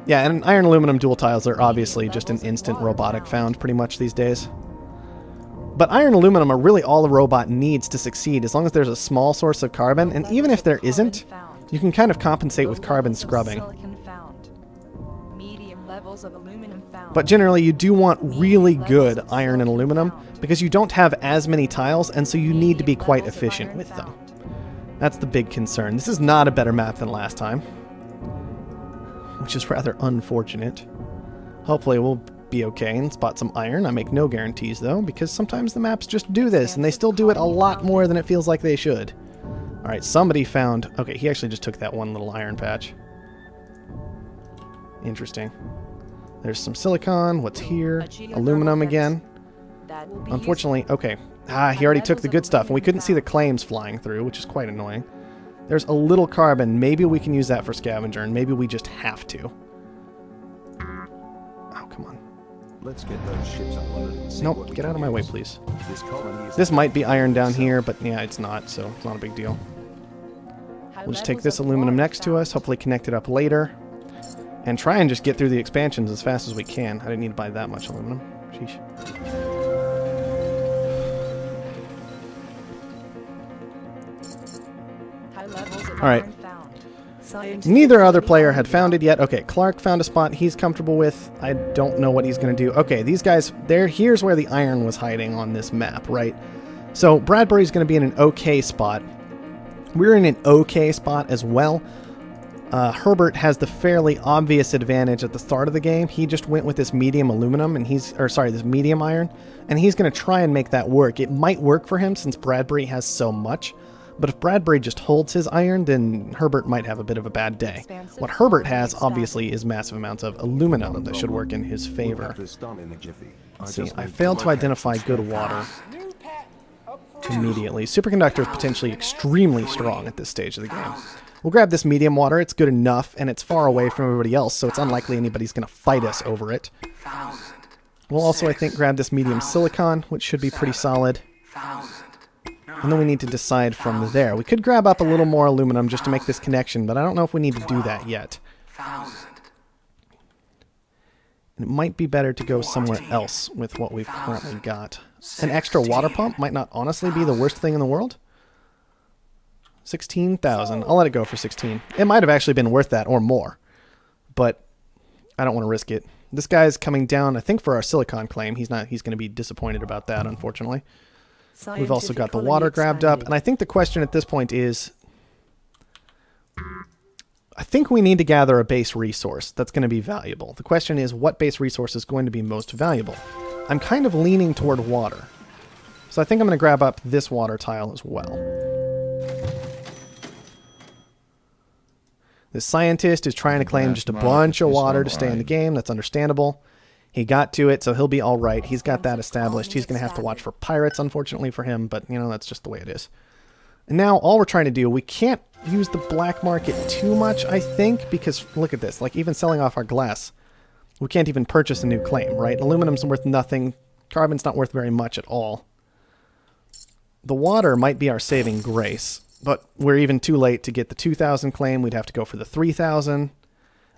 Yeah, and iron aluminum dual tiles are obviously just an instant robotic found pretty much these days. But iron aluminum are really all a robot needs to succeed, as long as there's a small source of carbon, and even if there isn't, you can kind of compensate with carbon scrubbing. But generally you do want really good iron and aluminum, because you don't have as many tiles, and so you need to be quite efficient with them. That's the big concern. This is not a better map than last time, which is rather unfortunate. Hopefully we'll be okay and spot some iron. I make no guarantees though, because sometimes the maps just do this, and they still do it a lot more than it feels like they should. Alright, somebody found... Okay, he actually just took that one little iron patch. Interesting. There's some silicon. What's here? Aluminum again. Unfortunately, okay. He already took the good stuff, and we couldn't see the claims flying through, which is quite annoying. There's a little carbon. Maybe we can use that for scavenger, and maybe we just have to. Oh, come on. Let's get those ships unloaded. Nope, get out of my way, please. This might be iron down here, but yeah, it's not, so it's not a big deal. We'll just take this aluminum next to us, hopefully connect it up later, and try and just get through the expansions as fast as we can. I didn't need to buy that much aluminum. Sheesh. Alright. Neither other player had found it yet. Okay, Clark found a spot he's comfortable with. I don't know what he's going to do. Okay, these guys, here's where the iron was hiding on this map, right? So Bradbury's going to be in an okay spot. We're in an okay spot as well. Herbert has the fairly obvious advantage at the start of the game. He just went with this medium aluminum, and this medium iron, and he's going to try and make that work. It might work for him since Bradbury has so much. But if Bradbury just holds his iron, then Herbert might have a bit of a bad day. What Herbert has, obviously, is massive amounts of aluminum that should work in his favor. Let's see, I failed to identify good water immediately. Superconductor is potentially extremely strong at this stage of the game. We'll grab this medium water. It's good enough, and it's far away from everybody else, so it's unlikely anybody's going to fight us over it. We'll also, I think, grab this medium silicon, which should be pretty solid. And then we need to decide from there. We could grab up a little more aluminum just to make this connection, but I don't know if we need to do that yet. And it might be better to go somewhere else with what we've currently got. An extra water pump might not honestly be the worst thing in the world. 16,000. I'll let it go for 16. It might have actually been worth that or more, but I don't want to risk it. This guy's coming down, I think, for our silicon claim. He's going to be disappointed about that, unfortunately. We've also got the water grabbed up, and I think the question at this point is, I think we need to gather a base resource that's going to be valuable. The question is, what base resource is going to be most valuable? I'm kind of leaning toward water, so I think I'm going to grab up this water tile as well. This scientist is trying to claim just a bunch of water to stay in the game. That's understandable. He got to it, so he'll be all right. He's got that established. He's going to have to watch for pirates, unfortunately for him, but, you know, that's just the way it is. And now all we're trying to do, we can't use the black market too much, I think, because look at this. Like, even selling off our glass, we can't even purchase a new claim, right? Aluminum's worth nothing. Carbon's not worth very much at all. The water might be our saving grace, but we're even too late to get the 2,000 claim. We'd have to go for the 3,000.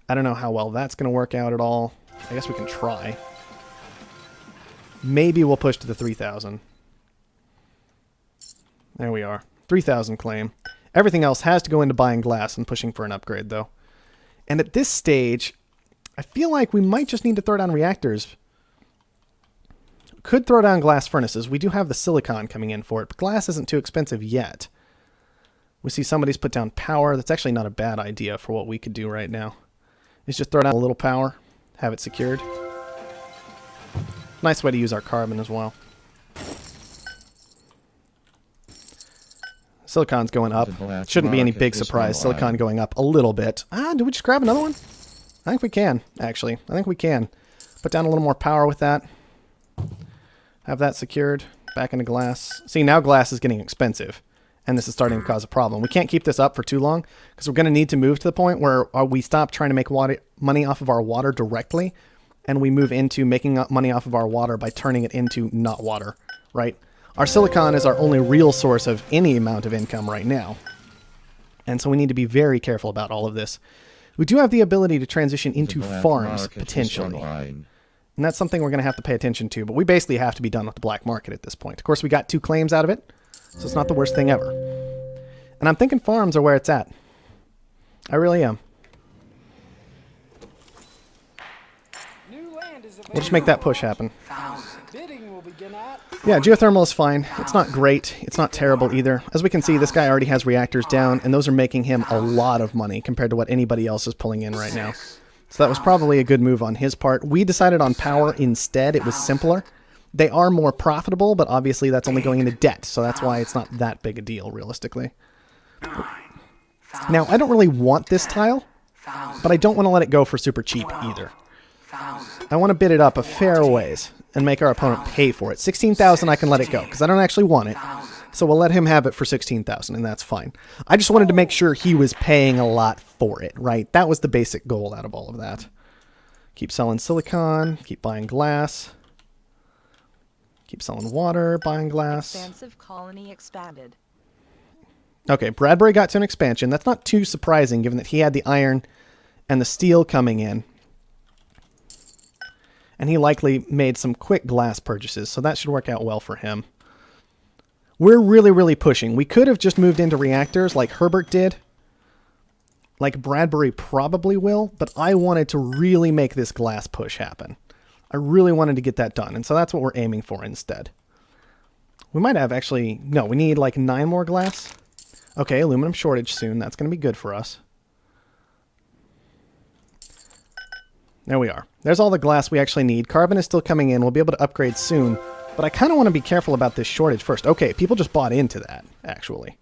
I don't know how well that's going to work out at all. I guess we can try. Maybe we'll push to the 3,000. There we are. 3,000 claim. Everything else has to go into buying glass and pushing for an upgrade, though. And at this stage, I feel like we might just need to throw down reactors. Could throw down glass furnaces. We do have the silicon coming in for it, but glass isn't too expensive yet. We see somebody's put down power. That's actually not a bad idea for what we could do right now. Is just throw down a little power. Have it secured. Nice way to use our carbon as well. Silicon's going up. Shouldn't be any big surprise. Silicon going up a little bit. Did we just grab another one? I think we can, actually. I think we can. Put down a little more power with that. Have that secured. Back into glass. See, now glass is getting expensive. And this is starting to cause a problem. We can't keep this up for too long because we're going to need to move to the point where we stop trying to make money off of our water directly and we move into making money off of our water by turning it into not water, right? Our silicon is our only real source of any amount of income right now. And so we need to be very careful about all of this. We do have the ability to transition into The black farms, market is potentially. online. And that's something we're going to have to pay attention to, but we basically have to be done with the black market at this point. Of course, we got 2 claims out of it, so it's not the worst thing ever. And I'm thinking farms are where it's at. I really am. We'll just make that push happen. Yeah, geothermal is fine. It's not great. It's not terrible either. As we can see, this guy already has reactors down, and those are making him a lot of money compared to what anybody else is pulling in right now. So that was probably a good move on his part. We decided on power instead. It was simpler. They are more profitable, but obviously that's only going into debt, so that's why it's not that big a deal, realistically. Now, I don't really want this tile, but I don't want to let it go for super cheap either. I want to bid it up a fair ways and make our opponent pay for it. 16,000 I can let it go, because I don't actually want it. So we'll let him have it for 16,000, and that's fine. I just wanted to make sure he was paying a lot for it, right? That was the basic goal out of all of that. Keep selling silicon, keep buying glass. Keep selling water, buying glass. Expansive colony expanded. Okay, Bradbury got to an expansion. That's not too surprising, given that he had the iron and the steel coming in. And he likely made some quick glass purchases, so that should work out well for him. We're really, really pushing. We could have just moved into reactors like Herbert did. Like Bradbury probably will, but I wanted to really make this glass push happen. I really wanted to get that done, and so that's what we're aiming for instead. We might have actually... No, we need like 9 more glass. Okay, aluminum shortage soon. That's going to be good for us. There we are. There's all the glass we actually need. Carbon is still coming in. We'll be able to upgrade soon. But I kind of want to be careful about this shortage first. Okay, people just bought into that, actually.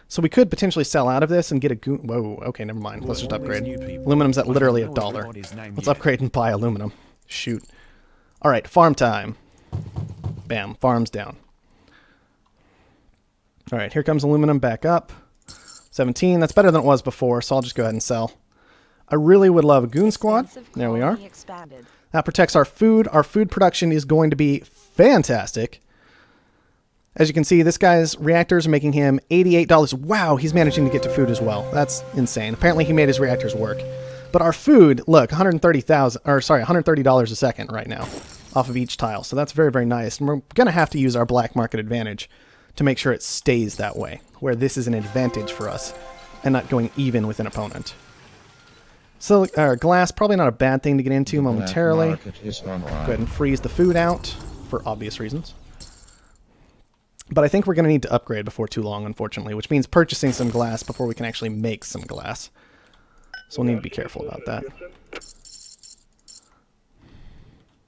So we could potentially sell out of this and get a... Whoa, okay, never mind. Let's just upgrade. Aluminum's at literally $1. Let's upgrade and buy aluminum. Shoot. All right, farm time. Bam, farm's down. All right, here comes aluminum back up. 17, that's better than it was before, so I'll just go ahead and sell. I really would love a goon squad. There we are. That protects our food. Our food production is going to be fantastic. As you can see, this guy's reactors are making him $88. Wow, he's managing to get to food as well. That's insane. Apparently he made his reactors work. But our food, look, $130 a second right now off of each tile. So that's very, very nice. And we're going to have to use our black market advantage to make sure it stays that way, where this is an advantage for us and not going even with an opponent. So glass, probably not a bad thing to get into momentarily. Go ahead and freeze the food out for obvious reasons. But I think we're going to need to upgrade before too long, unfortunately, which means purchasing some glass before we can actually make some glass. So we'll need to be careful about that.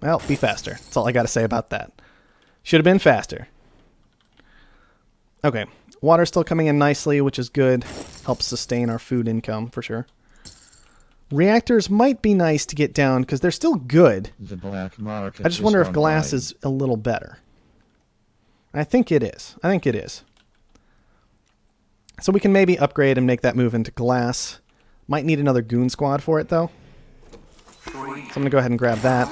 Well, be faster. That's all I got to say about that. Should have been faster. Okay, water's still coming in nicely, which is good. Helps sustain our food income, for sure. Reactors might be nice to get down, because they're still good. The black market I just wonder if online. glass is a little better. I think it is. I think it is. So we can maybe upgrade and make that move into glass. Might need another goon squad for it, though. So I'm going to go ahead and grab that.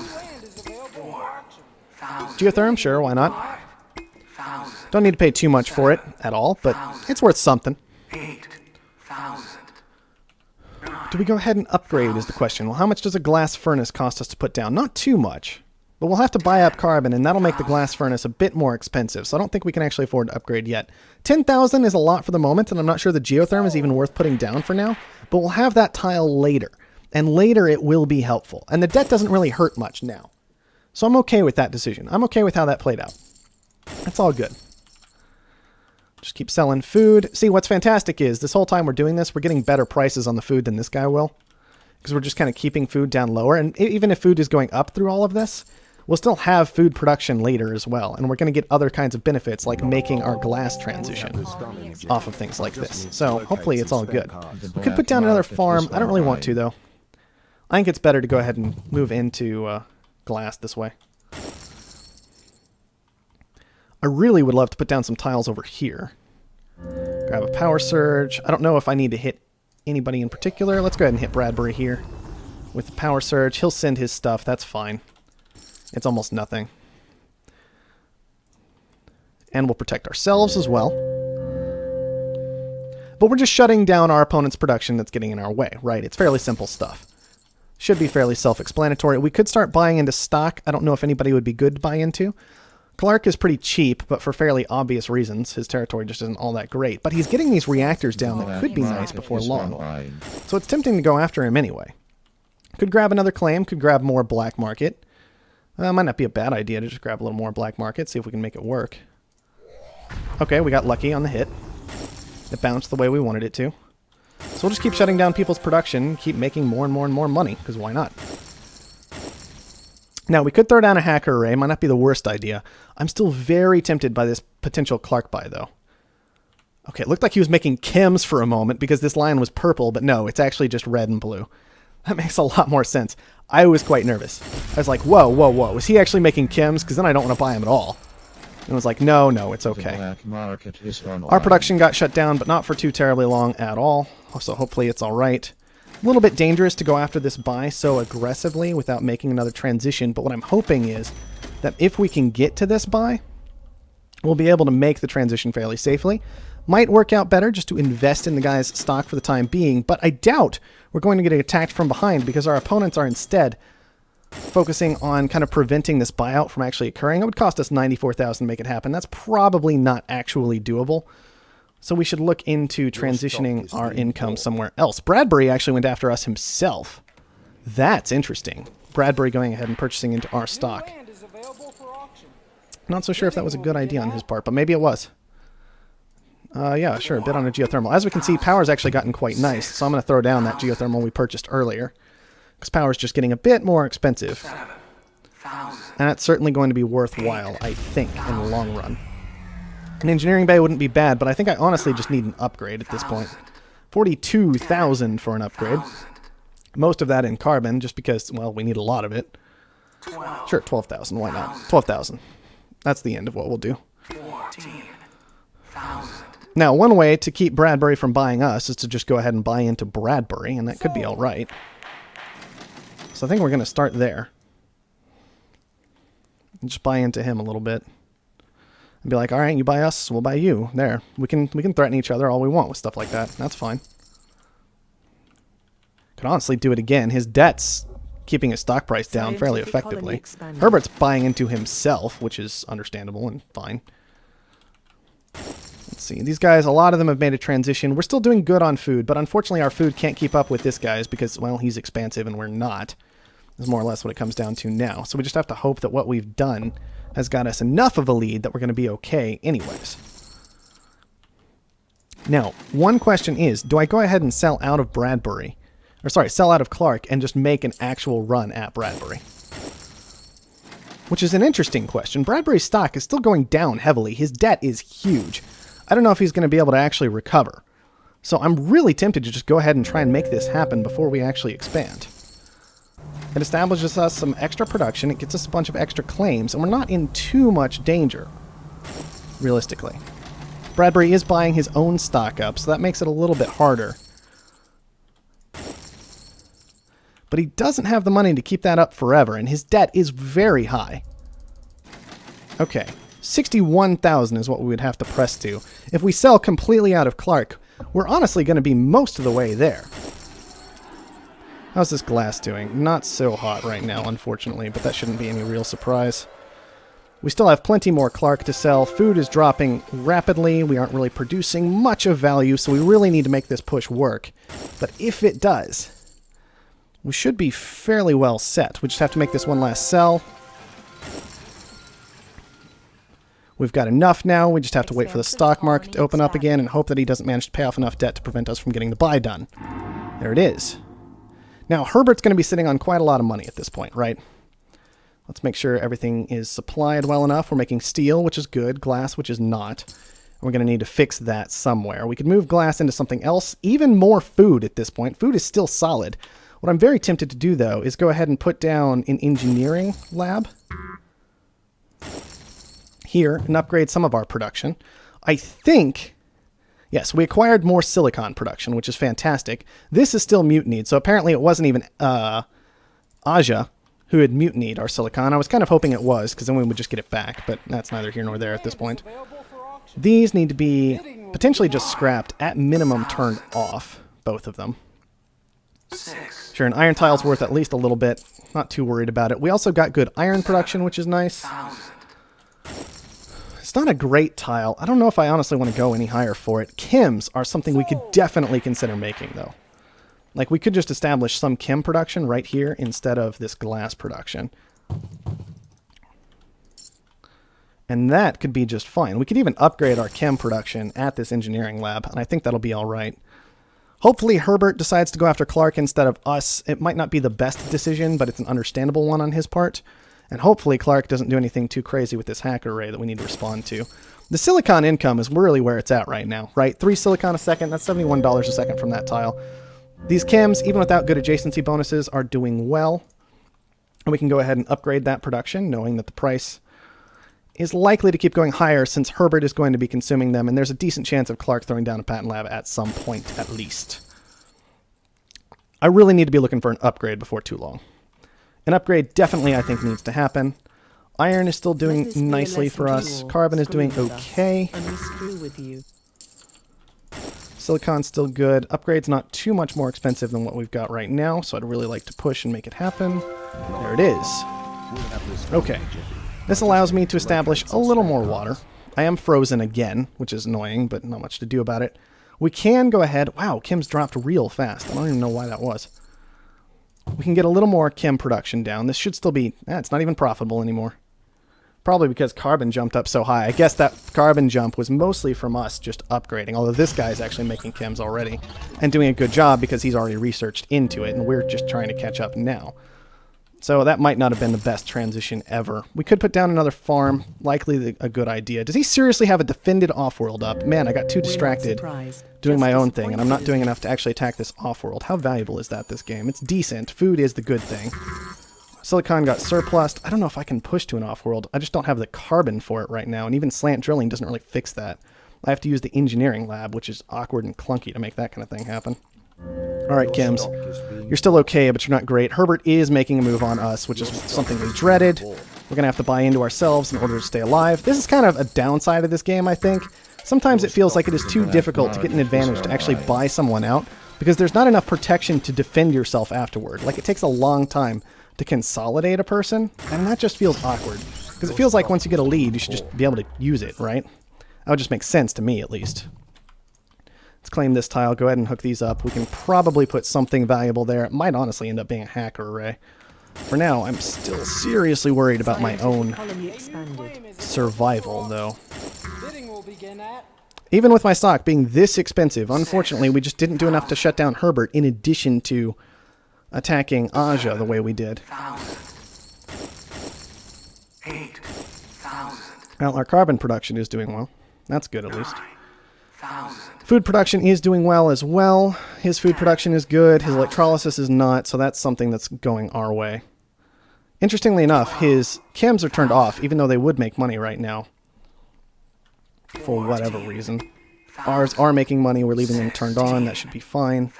Geotherm? Sure, why not? Don't need to pay too much for it at all, but it's worth something. Do we go ahead and upgrade is the question. Well, how much does a glass furnace cost us to put down? Not too much. But we'll have to buy up carbon, and that'll make the glass furnace a bit more expensive, so I don't think we can actually afford to upgrade yet. 10,000 is a lot for the moment, and I'm not sure the geotherm is even worth putting down for now, but we'll have that tile later, and later it will be helpful. And the debt doesn't really hurt much now. So I'm okay with that decision. I'm okay with how that played out. That's all good. Just keep selling food. See, what's fantastic is, this whole time we're doing this, we're getting better prices on the food than this guy will, because we're just kind of keeping food down lower, and even if food is going up through all of this, we'll still have food production later as well, and we're going to get other kinds of benefits like making our glass transition off of things like this. So hopefully it's all good. We could put down another farm. I don't really want to, though. I think it's better to go ahead and move into glass this way. I really would love to put down some tiles over here. Grab a power surge. I don't know if I need to hit anybody in particular. Let's go ahead and hit Bradbury here with the power surge. He'll send his stuff. That's fine. It's almost nothing. And we'll protect ourselves as well. But we're just shutting down our opponent's production that's getting in our way, right? It's fairly simple stuff. Should be fairly self-explanatory. We could start buying into stock. I don't know if anybody would be good to buy into. Clark is pretty cheap, but for fairly obvious reasons. His territory just isn't all that great. But he's getting these reactors down that could be nice before long. So it's tempting to go after him anyway. Could grab another claim, could grab more black market. Might not be a bad idea to just grab a little more black market, see if we can make it work. Okay, we got lucky on the hit. It bounced the way we wanted it to. So we'll just keep shutting down people's production, keep making more and more and more money, because why not? Now, we could throw down a hacker array. Might not be the worst idea. I'm still very tempted by this potential Clark buy, though. Okay, it looked like he was making chems for a moment because this line was purple, but no, it's actually just red and blue. That makes a lot more sense. I was quite nervous. I was like, whoa, whoa, whoa. Was he actually making chems? Because then I don't want to buy him at all. And I was like, no, it's okay. Our production got shut down, but not for too terribly long at all. So hopefully it's all right. A little bit dangerous to go after this buy so aggressively without making another transition, but what I'm hoping is that if we can get to this buy, we'll be able to make the transition fairly safely. Might work out better just to invest in the guy's stock for the time being, but I doubt we're going to get attacked from behind because our opponents are instead focusing on kind of preventing this buyout from actually occurring. It would cost us $94,000 to make it happen. That's probably not actually doable. So we should look into transitioning our income somewhere else. Bradbury actually went after us himself. That's interesting. Bradbury going ahead and purchasing into our stock. Not so sure if that was a good idea on his part, but maybe it was. Yeah, sure, a bit on a geothermal. As we can see, power's actually gotten quite nice, so I'm going to throw down that geothermal we purchased earlier, because power's just getting a bit more expensive. And that's certainly going to be worthwhile, I think, in the long run. An engineering bay wouldn't be bad, but I think I honestly just need an upgrade at this point. 42,000 for an upgrade. Most of that in carbon, just because, well, we need a lot of it. Sure, 12,000, why not? 12,000. That's the end of what we'll do. 14,000. Now, one way to keep Bradbury from buying us is to just go ahead and buy into Bradbury, and that could be alright. So I think we're going to start there. And just buy into him a little bit. And be like, alright, you buy us, we'll buy you. There. We can threaten each other all we want with stuff like that. That's fine. Could honestly do it again. His debt's keeping his stock price down fairly effectively. Herbert's buying into himself, which is understandable and fine. Let's see. These guys, a lot of them have made a transition. We're still doing good on food, but unfortunately our food can't keep up with this guy's because, well, he's expansive and we're not. Is more or less what it comes down to now. So we just have to hope that what we've done has got us enough of a lead that we're going to be okay anyways. Now, one question is, do I go ahead and sell out of Bradbury? Or sorry, sell out of Clark and just make an actual run at Bradbury? Which is an interesting question. Bradbury's stock is still going down heavily. His debt is huge. I don't know if he's going to be able to actually recover. So I'm really tempted to just go ahead and try and make this happen before we actually expand. It establishes us some extra production, it gets us a bunch of extra claims, and we're not in too much danger, realistically. Bradbury is buying his own stock up, so that makes it a little bit harder. But he doesn't have the money to keep that up forever, and his debt is very high. Okay, 61,000 is what we would have to press to. If we sell completely out of Clark, we're honestly going to be most of the way there. How's this glass doing? Not so hot right now, unfortunately, but that shouldn't be any real surprise. We still have plenty more Clark to sell. Food is dropping rapidly. We aren't really producing much of value, so we really need to make this push work. But if it does, we should be fairly well set. We just have to make this one last sell. We've got enough now. We just have to wait for the stock market to open up again and hope that he doesn't manage to pay off enough debt to prevent us from getting the buy done. There it is. Now, Herbert's going to be sitting on quite a lot of money at this point, right? Let's make sure everything is supplied well enough. We're making steel, which is good, glass, which is not. We're going to need to fix that somewhere. We could move glass into something else, even more food at this point. Food is still solid. What I'm very tempted to do, though, is go ahead and put down an engineering lab here and upgrade some of our production. I think... Yes, we acquired more silicon production, which is fantastic. This is still mutinied, so apparently it wasn't even Aja who had mutinied our silicon. I was kind of hoping it was, because then we would just get it back, but that's neither here nor there at this point. These need to be potentially just scrapped, at minimum turned off, both of them. Sure, an iron tile's worth at least a little bit. Not too worried about it. We also got good iron production, which is nice. It's not a great tile. I don't know if I honestly want to go any higher for it. Chems are something we could definitely consider making, though. Like, we could just establish some chem production right here instead of this glass production. And that could be just fine. We could even upgrade our chem production at this engineering lab, and I think that'll be all right. Hopefully Herbert decides to go after Clark instead of us. It might not be the best decision, but it's an understandable one on his part. And hopefully Clark doesn't do anything too crazy with this hacker array that we need to respond to. The silicon income is really where it's at right now, right? 3 silicon a second, that's $71 a second from that tile. These chems, even without good adjacency bonuses, are doing well. And we can go ahead and upgrade that production, knowing that the price is likely to keep going higher since Herbert is going to be consuming them, and there's a decent chance of Clark throwing down a patent lab at some point, at least. I really need to be looking for an upgrade before too long. An upgrade definitely, I think, needs to happen. Iron is still doing nicely for us. Carbon is doing okay. Silicon's still good. Upgrade's not too much more expensive than what we've got right now, so I'd really like to push and make it happen. There it is. Okay. This allows me to establish a little more water. I am frozen again, which is annoying, but not much to do about it. We can go ahead... Wow, Kim's dropped real fast. I don't even know why that was. We can get a little more chem production down. This should still be... it's not even profitable anymore. Probably because carbon jumped up so high. I guess that carbon jump was mostly from us just upgrading, although this guy's actually making chems already and doing a good job because he's already researched into it, and we're just trying to catch up now. So that might not have been the best transition ever. We could put down another farm, likely a good idea. Does he seriously have a defended Offworld up? Man, I got too distracted doing my own thing, and I'm not doing enough to actually attack this Offworld. How valuable is that, this game? It's decent. Food is the good thing. Silicon got surplused. I don't know if I can push to an Offworld. I just don't have the carbon for it right now, and even slant drilling doesn't really fix that. I have to use the engineering lab, which is awkward and clunky to make that kind of thing happen. Alright, chems. You're still okay, but you're not great. Herbert is making a move on us, which is something we dreaded. We're going to have to buy into ourselves in order to stay alive. This is kind of a downside of this game, I think. Sometimes it feels like it is too difficult to get an advantage to actually buy someone out, because there's not enough protection to defend yourself afterward. Like, it takes a long time to consolidate a person, and that just feels awkward. Because it feels like once you get a lead, you should just be able to use it, right? That would just make sense to me, at least. Let's claim this tile. Go ahead and hook these up. We can probably put something valuable there. It might honestly end up being a hacker array. For now, I'm still seriously worried about my own survival, though. Even with my stock being this expensive, unfortunately, we just didn't do enough to shut down Herbert in addition to attacking Aja the way we did. Well, our carbon production is doing well. That's good, at least. Food production is doing well as well. His food production is good. His electrolysis is not, so that's something that's going our way. Interestingly enough, his chems are turned off, even though they would make money right now. For whatever reason. Ours are making money. We're leaving them turned on. That should be fine.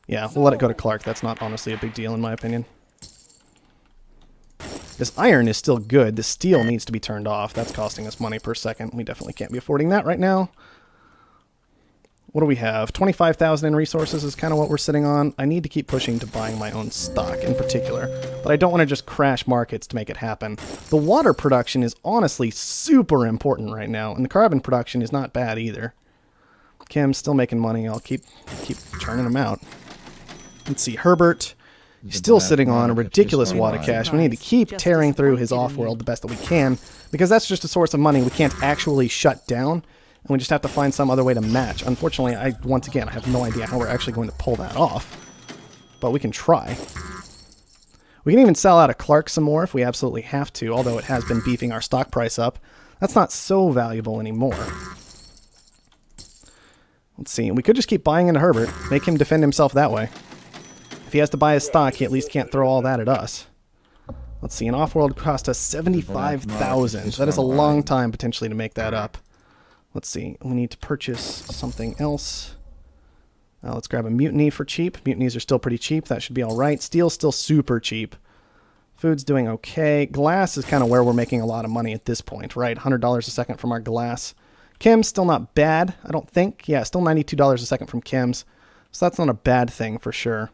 Yeah, we'll let it go to Clark. That's not honestly a big deal in my opinion. This iron is still good. The steel needs to be turned off. That's costing us money per second. We definitely can't be affording that right now. What do we have? 25,000 in resources is kind of what we're sitting on. I need to keep pushing to buying my own stock in particular, but I don't want to just crash markets to make it happen. The water production is honestly super important right now, and the carbon production is not bad either. Kim's still making money. I'll keep churning them out. Let's see, Herbert. He's still sitting on a ridiculous wad of cash. We need to keep tearing through his Offworld the best that we can, because that's just a source of money we can't actually shut down, and we just have to find some other way to match. Unfortunately, once again, I have no idea how we're actually going to pull that off, but we can try. We can even sell out of Clark some more if we absolutely have to, although it has been beefing our stock price up. That's not so valuable anymore. Let's see, we could just keep buying into Herbert, make him defend himself that way. If he has to buy his stock, he at least can't throw all that at us. Let's see, an Offworld cost us 75,000. That is a long time potentially to make that up. Let's see, we need to purchase something else. Let's grab a mutiny for cheap. Mutinies are still pretty cheap. That should be all right. Steel's still super cheap. Food's doing okay. Glass is kind of where we're making a lot of money at this point, right? $100 a second from our glass. Kim's still not bad, I don't think. Yeah, still $92 a second from Kim's. So that's not a bad thing for sure.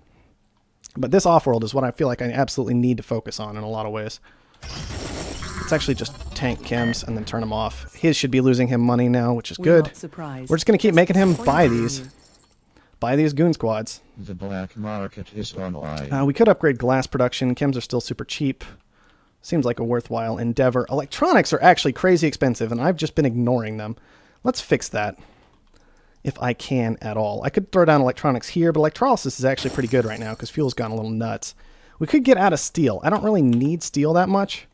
But this Offworld is what I feel like I absolutely need to focus on in a lot of ways. Let's actually just tank Kim's and then turn him off. His should be losing him money now, which is good. We're just going to keep making him buy these. Buy these goon squads. The black market is online. We could upgrade glass production. Chems are still super cheap. Seems like a worthwhile endeavor. Electronics are actually crazy expensive, and I've just been ignoring them. Let's fix that, if I can at all. I could throw down electronics here, but electrolysis is actually pretty good right now because fuel's gone a little nuts. We could get out of steel. I don't really need steel that much.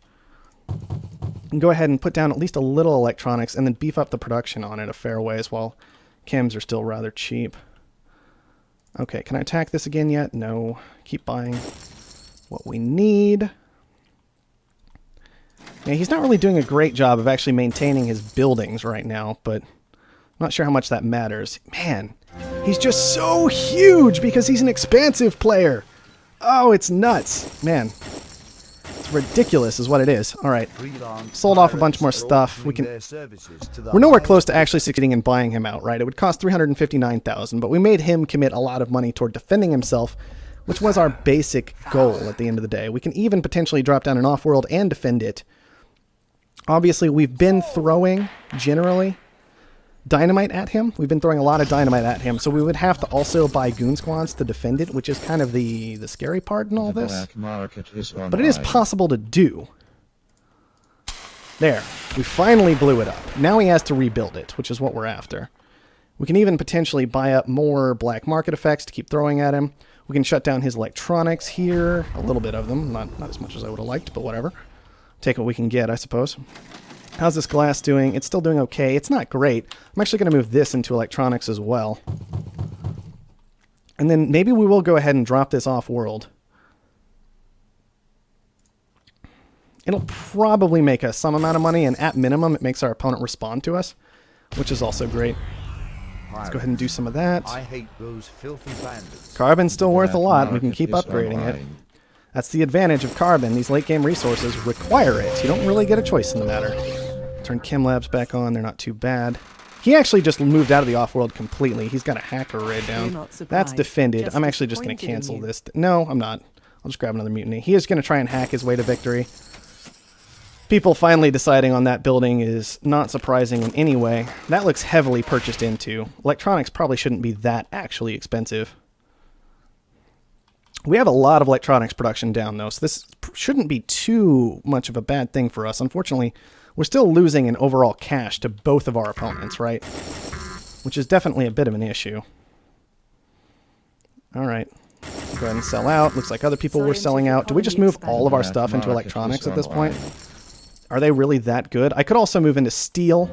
And go ahead and put down at least a little electronics and then beef up the production on it a fair ways while chems are still rather cheap. Okay, can I attack this again yet? No. Keep buying what we need. Yeah, he's not really doing a great job of actually maintaining his buildings right now, but I'm not sure how much that matters. Man, he's just so huge because he's an expansive player. Oh, it's nuts. Man, it's ridiculous is what it is. All right, sold off a bunch more stuff. We're nowhere close to actually succeeding in buying him out, right? It would cost $359,000, but we made him commit a lot of money toward defending himself, which was our basic goal at the end of the day. We can even potentially drop down an Offworld and defend it. Obviously, we've been throwing, generally, dynamite at him. We've been throwing a lot of dynamite at him, so we would have to also buy goon squads to defend it, which is kind of the scary part in all this. But it is possible to do. There. We finally blew it up. Now he has to rebuild it, which is what we're after. We can even potentially buy up more black market effects to keep throwing at him. We can shut down his electronics here. A little bit of them. Not as much as I would have liked, but whatever. Take what we can get, I suppose. How's this glass doing? It's still doing okay. It's not great. I'm actually going to move this into electronics as well. And then maybe we will go ahead and drop this off-world. It'll probably make us some amount of money, and at minimum, it makes our opponent respond to us, which is also great. Let's go ahead and do some of that. I hate those filthy bandits. Carbon's still worth a lot. We can keep upgrading it. That's the advantage of carbon. These late-game resources require it. You don't really get a choice in the matter. Turn Chem Labs back on. They're not too bad. He actually just moved out of the off-world completely. He's got a hacker raid down. That's defended. I'm actually just going to cancel this. No, I'm not. I'll just grab another mutiny. He is going to try and hack his way to victory. People finally deciding on that building is not surprising in any way. That looks heavily purchased into. Electronics probably shouldn't be that actually expensive. We have a lot of electronics production down, though, so this shouldn't be too much of a bad thing for us. Unfortunately, we're still losing in overall cash to both of our opponents, right? Which is definitely a bit of an issue. All right. Go ahead and sell out. Looks like other people were selling out. Do we just move all of our stuff into electronics at this point? Are they really that good? I could also move into steel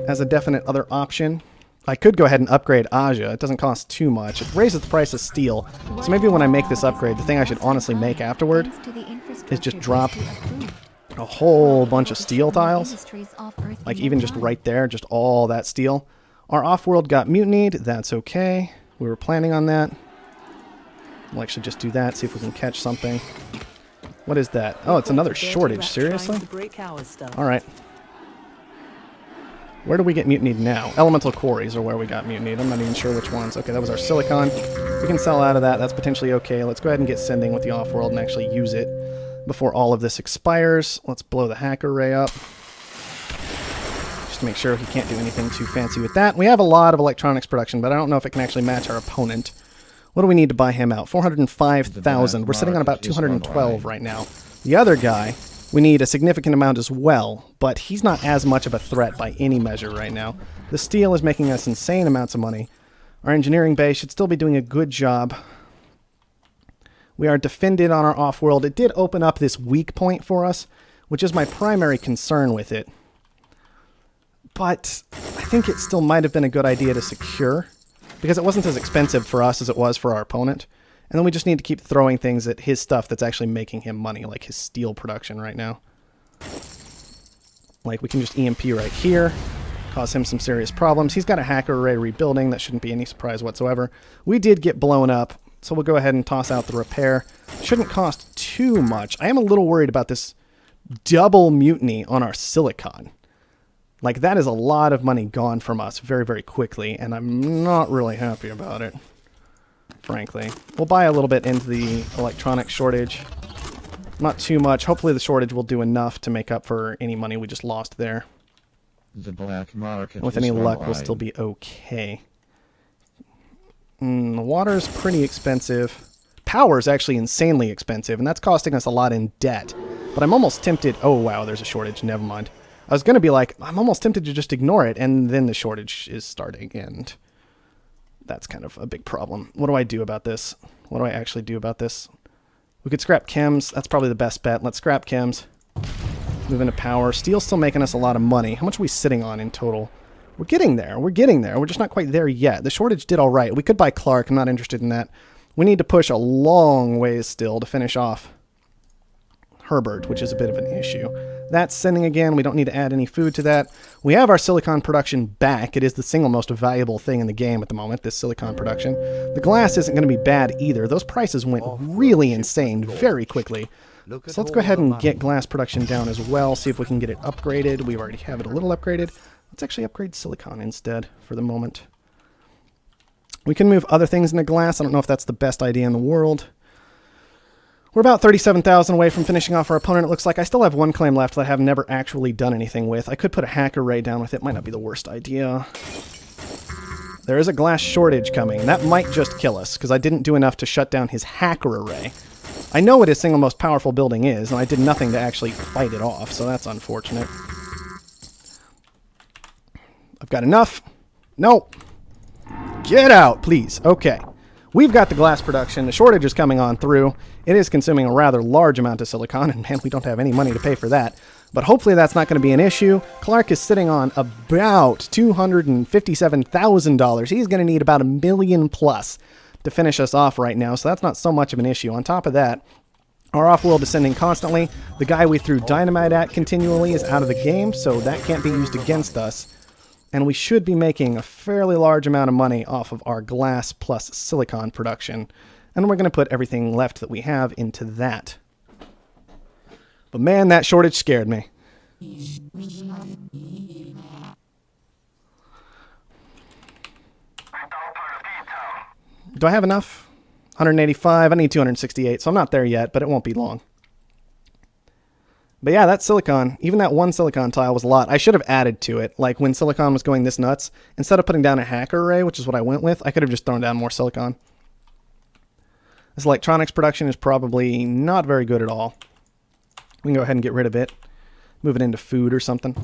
as a definite other option. I could go ahead and upgrade Aja. It doesn't cost too much. It raises the price of steel. So maybe when I make this upgrade, the thing I should honestly make afterward is just drop a whole bunch of steel tiles. Like even just right there, just all that steel. Our off-world got mutinied. That's okay. We were planning on that. We'll actually just do that, see if we can catch something. What is that? Oh, it's another shortage. Seriously? Alright. Where do we get mutinied now? Elemental quarries are where we got mutinied. I'm not even sure which ones. Okay, that was our silicon. We can sell out of that. That's potentially okay. Let's go ahead and get sending with the off-world and actually use it before all of this expires. Let's blow the hacker array up. Just to make sure he can't do anything too fancy with that. We have a lot of electronics production, but I don't know if it can actually match our opponent. What do we need to buy him out? 405,000. We're sitting on about 212 right now. The other guy, we need a significant amount as well, but he's not as much of a threat by any measure right now. The steel is making us insane amounts of money. Our engineering base should still be doing a good job. We are defended on our off-world. It did open up this weak point for us, which is my primary concern with it. But I think it still might have been a good idea to secure, because it wasn't as expensive for us as it was for our opponent. And then we just need to keep throwing things at his stuff that's actually making him money, like his steel production right now. Like, we can just EMP right here, cause him some serious problems. He's got a hacker array rebuilding. That shouldn't be any surprise whatsoever. We did get blown up, so we'll go ahead and toss out the repair. Shouldn't cost too much. I am a little worried about this double mutiny on our silicon. Like, that is a lot of money gone from us very, very quickly, and I'm not really happy about it, frankly. We'll buy a little bit into the electronic shortage. Not too much. Hopefully the shortage will do enough to make up for any money we just lost there. The black market With is any luck, we'll online. still be okay. The water's pretty expensive. Power is actually insanely expensive, and that's costing us a lot in debt. But I'm almost tempted... Oh, wow, there's a shortage. Never mind. I was going to be like, I'm almost tempted to just ignore it, and then the shortage is starting, and that's kind of a big problem. What do I do about this? What do I actually do about this? We could scrap chems. That's probably the best bet. Let's scrap chems. Move into power. Steel's still making us a lot of money. How much are we sitting on in total? We're getting there. We're getting there. We're just not quite there yet. The shortage did all right. We could buy Clark. I'm not interested in that. We need to push a long ways still to finish off Herbert, which is a bit of an issue. That's sending again. We don't need to add any food to that. We have our silicon production back. It is the single most valuable thing in the game at the moment, this silicon production. The glass isn't going to be bad either. Those prices went really insane very quickly. So let's go ahead and get glass production down as well, see if we can get it upgraded. We already have it a little upgraded. Let's actually upgrade silicon instead for the moment. We can move other things into glass. I don't know if that's the best idea in the world. We're about 37,000 away from finishing off our opponent, it looks like. I still have one claim left that I have never actually done anything with. I could put a hack array down with it. Might not be the worst idea. There is a glass shortage coming. That might just kill us, because I didn't do enough to shut down his hacker array. I know what his single most powerful building is, and I did nothing to actually fight it off, so that's unfortunate. I've got enough. No. Get out, please. Okay. We've got the glass production. The shortage is coming on through. It is consuming a rather large amount of silicon, and man, we don't have any money to pay for that. But hopefully that's not going to be an issue. Clark is sitting on about $257,000. He's going to need about $1 million plus to finish us off right now, so that's not so much of an issue. On top of that, our Offworld is sending constantly. The guy we threw dynamite at continually is out of the game, so that can't be used against us. And we should be making a fairly large amount of money off of our glass plus silicon production. And we're going to put everything left that we have into that. But man, that shortage scared me. Do I have enough? 185. I need 268, so I'm not there yet, but it won't be long. But yeah, that silicon, even that one silicon tile was a lot. I should have added to it. Like when silicon was going this nuts, instead of putting down a hacker array, which is what I went with, I could have just thrown down more silicon. This electronics production is probably not very good at all. We can go ahead and get rid of it. Move it into food or something.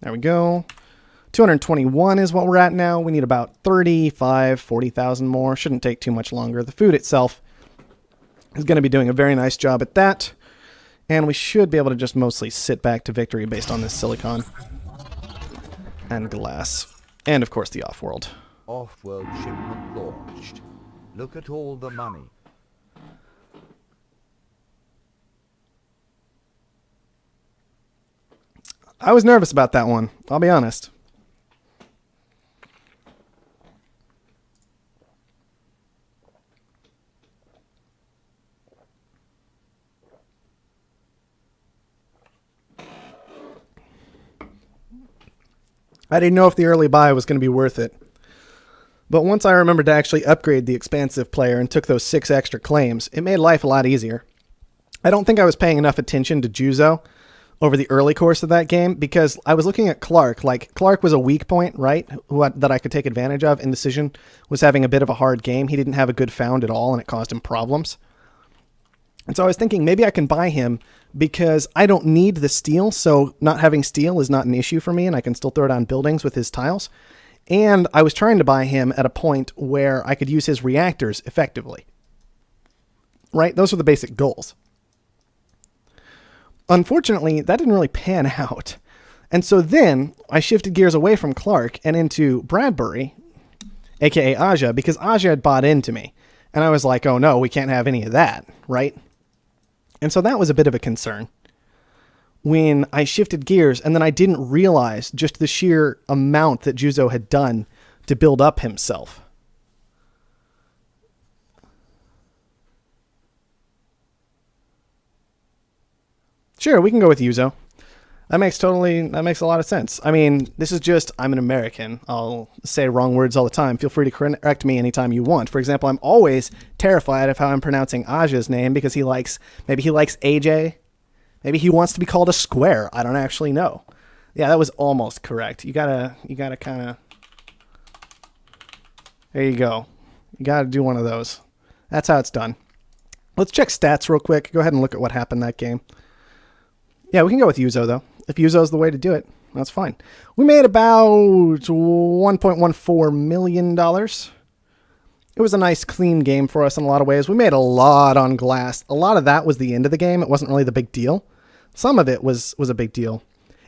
There we go. 221 is what we're at now. We need about 40,000 more. Shouldn't take too much longer. The food itself is going to be doing a very nice job at that. And we should be able to just mostly sit back to victory based on this silicon. And glass. And of course the Offworld. Offworld shipment launched. Look at all the money. I was nervous about that one, I'll be honest. I didn't know if the early buy was going to be worth it. But once I remembered to actually upgrade the expansive player and took those 6 extra claims, it made life a lot easier. I don't think I was paying enough attention to Juzo over the early course of that game because I was looking at Clark. Like, Clark was a weak point, right, that I could take advantage of. Indecision was having a bit of a hard game. He didn't have a good found at all, and it caused him problems. And so I was thinking maybe I can buy him because I don't need the steel, so not having steel is not an issue for me, and I can still throw down buildings with his tiles. And I was trying to buy him at a point where I could use his reactors effectively. Right? Those were the basic goals. Unfortunately, that didn't really pan out. And so then I shifted gears away from Clark and into Bradbury, aka Aja, because Aja had bought into me. And I was like, oh no, we can't have any of that, right? And so that was a bit of a concern when I shifted gears, and then I didn't realize just the sheer amount that Juzo had done to build up himself. Sure, we can go with Yuzo. That makes a lot of sense. I mean, this is just, I'm an American. I'll say wrong words all the time. Feel free to correct me anytime you want. For example, I'm always terrified of how I'm pronouncing Aja's name because maybe he likes AJ. Maybe he wants to be called a square. I don't actually know. Yeah, that was almost correct. You gotta kind of, there you go. You gotta do one of those. That's how it's done. Let's check stats real quick. Go ahead and look at what happened that game. Yeah, we can go with Yuzo, though. If Yuzo's the way to do it, that's fine. We made about $1.14 million. It was a nice, clean game for us in a lot of ways. We made a lot on glass. A lot of that was the end of the game. It wasn't really the big deal. Some of it was a big deal.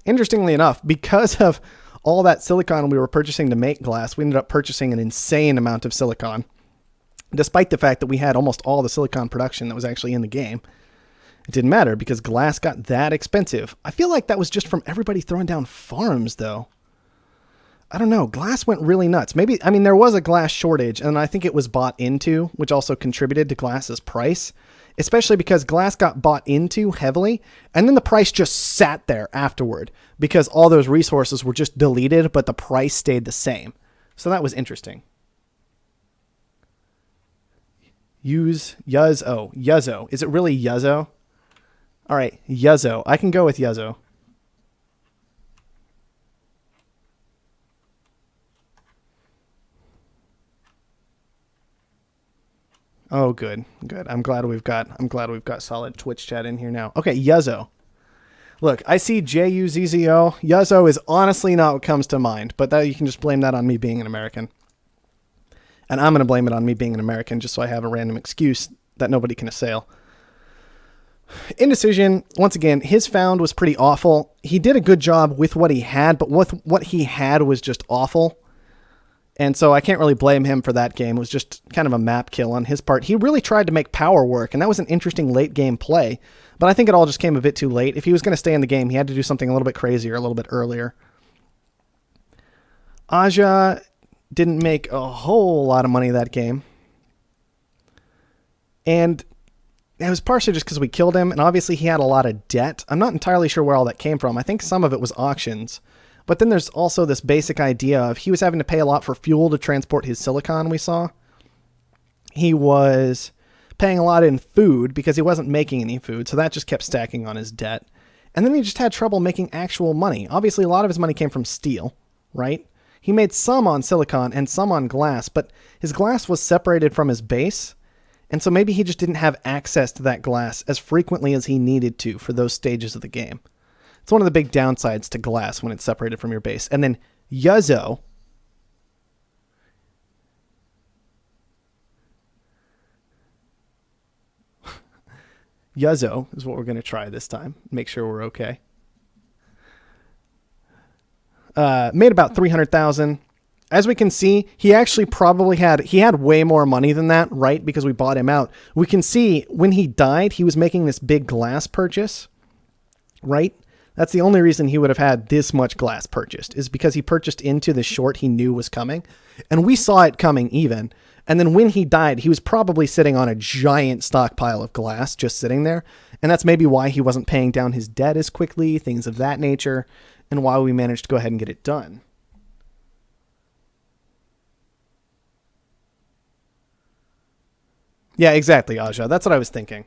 Interestingly enough, because of all that silicon we were purchasing to make glass, we ended up purchasing an insane amount of silicon, despite the fact that we had almost all the silicon production that was actually in the game. It didn't matter because glass got that expensive. I feel like that was just from everybody throwing down farms, though. I don't know. Glass went really nuts. There was a glass shortage, and I think it was bought into, which also contributed to glass's price, especially because glass got bought into heavily, and then the price just sat there afterward because all those resources were just deleted, but the price stayed the same. So that was interesting. Yuzo. Is it really Yuzo? All right, Yuzo. I can go with Yuzo. Oh, good. I'm glad we've got solid Twitch chat in here now. Okay, Yuzo. Look, I see Juzzo. Yuzo is honestly not what comes to mind, but you can just blame that on me being an American. And I'm going to blame it on me being an American just so I have a random excuse that nobody can assail. Indecision, once again, his found was pretty awful. He did a good job with what he had, but what he had was just awful. And so I can't really blame him for that game. It was just kind of a map kill on his part. He really tried to make power work, and that was an interesting late game play. But I think it all just came a bit too late. If he was going to stay in the game, he had to do something a little bit crazier, a little bit earlier. Aja didn't make a whole lot of money that game. And it was partially just because we killed him, and obviously he had a lot of debt. I'm not entirely sure where all that came from. I think some of it was auctions. But then there's also this basic idea of he was having to pay a lot for fuel to transport his silicon we saw. He was paying a lot in food because he wasn't making any food, so that just kept stacking on his debt. And then he just had trouble making actual money. Obviously, a lot of his money came from steel, right? He made some on silicon and some on glass, but his glass was separated from his base, and so maybe he just didn't have access to that glass as frequently as he needed to for those stages of the game. It's one of the big downsides to glass when it's separated from your base. And then Yuzo. Yuzo is what we're going to try this time. Make sure we're okay. Made about 300,000. As we can see, he actually probably had way more money than that, right? Because we bought him out. We can see when he died, he was making this big glass purchase, right? That's the only reason he would have had this much glass purchased, is because he purchased into the short he knew was coming. And we saw it coming even. And then when he died, he was probably sitting on a giant stockpile of glass just sitting there. And that's maybe why he wasn't paying down his debt as quickly, things of that nature, and why we managed to go ahead and get it done. Yeah, exactly, Aja. That's what I was thinking.